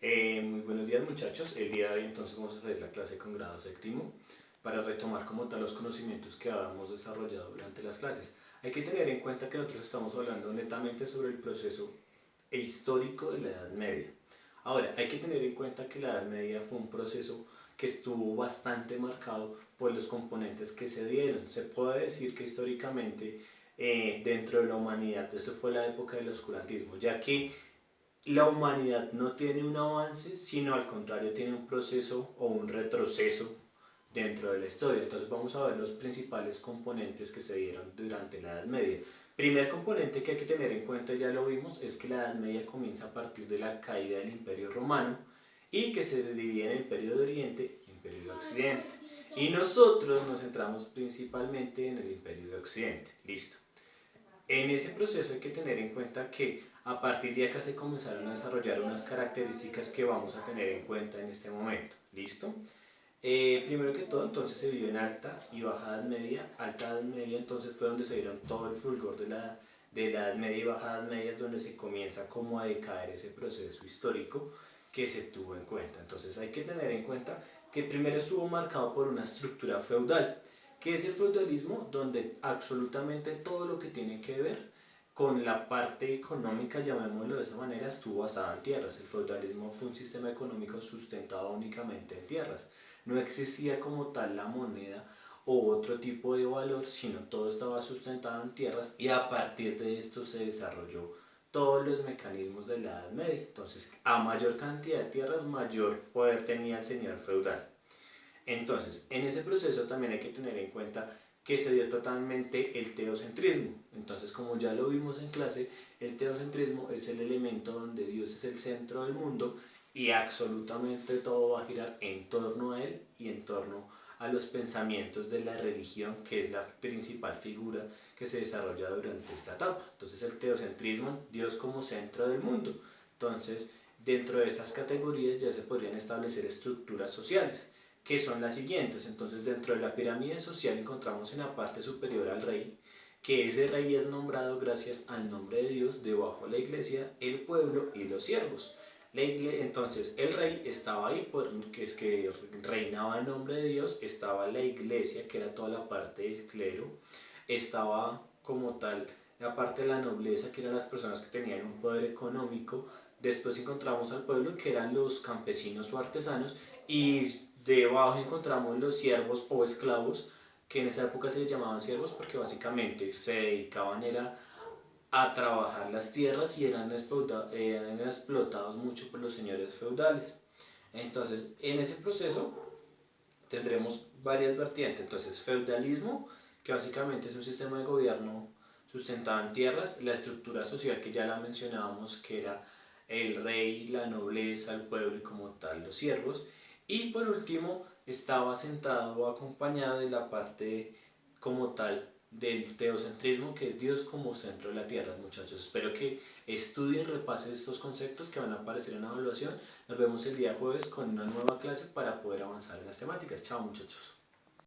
Muy buenos días muchachos, el día de hoy entonces vamos a hacer la clase con grado séptimo para retomar como tal los conocimientos que habíamos desarrollado durante las clases. Hay que tener en cuenta que nosotros estamos hablando netamente sobre el proceso histórico de la Edad Media. Ahora, hay que tener en cuenta que la Edad Media fue un proceso que estuvo bastante marcado por los componentes que se dieron. Se puede decir que históricamente dentro de la humanidad esto fue la época del oscurantismo, ya que la humanidad no tiene un avance, sino al contrario tiene un proceso o un retroceso dentro de la historia. Entonces vamos a ver los principales componentes que se dieron durante la Edad Media. Primer componente que hay que tener en cuenta, ya lo vimos, es que la Edad Media comienza a partir de la caída del Imperio Romano y que se divide en el Imperio de Oriente y el Imperio de Occidente. Y nosotros nos centramos principalmente en el Imperio de Occidente. Listo. En ese proceso hay que tener en cuenta que a partir de acá se comenzaron a desarrollar unas características que vamos a tener en cuenta en este momento. ¿Listo? Primero que todo, entonces se vivió en alta y baja edad media. Alta edad media entonces fue donde se dieron todo el fulgor de la edad media y baja edad media, es donde se comienza como a decaer ese proceso histórico que se tuvo en cuenta. Entonces hay que tener en cuenta que primero estuvo marcado por una estructura feudal, que es el feudalismo, donde absolutamente todo lo que tiene que ver con la parte económica, llamémoslo de esa manera, estuvo basada en tierras. El feudalismo fue un sistema económico sustentado únicamente en tierras. No existía como tal la moneda o otro tipo de valor, sino todo estaba sustentado en tierras y a partir de esto se desarrolló todos los mecanismos de la Edad Media. Entonces, a mayor cantidad de tierras, mayor poder tenía el señor feudal. Entonces, en ese proceso también hay que tener en cuenta que se dio totalmente el teocentrismo. Entonces, como ya lo vimos en clase, el teocentrismo es el elemento donde Dios es el centro del mundo y absolutamente todo va a girar en torno a Él y en torno a los pensamientos de la religión, que es la principal figura que se desarrolla durante esta etapa. Entonces, el teocentrismo, Dios como centro del mundo. Entonces, dentro de esas categorías ya se podrían establecer estructuras sociales, que son las siguientes. Entonces, dentro de la pirámide social encontramos en la parte superior al rey, que ese rey es nombrado gracias al nombre de Dios, debajo la iglesia, el pueblo y los siervos. Entonces, el rey estaba ahí porque es que reinaba en nombre de Dios, estaba la iglesia, que era toda la parte del clero, estaba como tal la parte de la nobleza, que eran las personas que tenían un poder económico. Después encontramos al pueblo, que eran los campesinos o artesanos, y debajo encontramos los siervos o esclavos, que en esa época se llamaban siervos porque básicamente se dedicaban era a trabajar las tierras y eran explotados mucho por los señores feudales. Entonces, en ese proceso tendremos varias vertientes. Entonces, feudalismo, que básicamente es un sistema de gobierno sustentado en tierras, la estructura social que ya la mencionábamos, que era el rey, la nobleza, el pueblo y como tal los siervos. Y por último, estaba centrado o acompañado de la parte como tal del teocentrismo, que es Dios como centro de la tierra, muchachos. Espero que estudien, repasen estos conceptos que van a aparecer en la evaluación. Nos vemos el día jueves con una nueva clase para poder avanzar en las temáticas. Chao, muchachos.